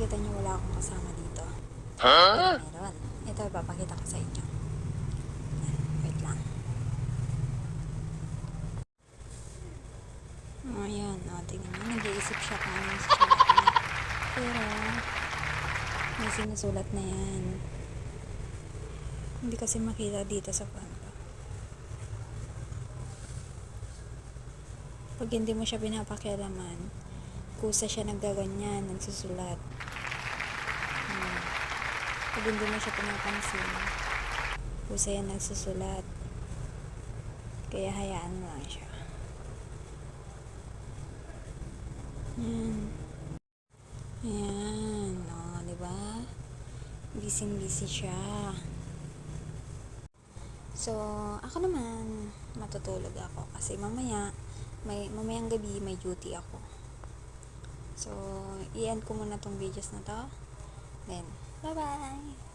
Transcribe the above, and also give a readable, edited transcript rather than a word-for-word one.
makikita niyo wala akong kasama dito. Pero meron. Ito, ipapakita ko sa inyo. Yan, wait lang. Ayan, tingnan niyo. Nag-iisip siya kung ano yung susulat niya. Pero, may sinusulat na yan. Hindi kasi makita dito sa front. Pag hindi mo siya pinapakialaman, kusa siya naggaganyan, nagsusulat. Pag hindi mo siya pinapansin, kusa yan nagsusulat. Kaya hayaan mo lang siya. Yan. Ayan. O, diba? Busy-busy siya. So, ako naman, matutulog ako. Kasi mamayang gabi, may duty ako. So, i-end ko muna tong videos na to. Then, bye-bye!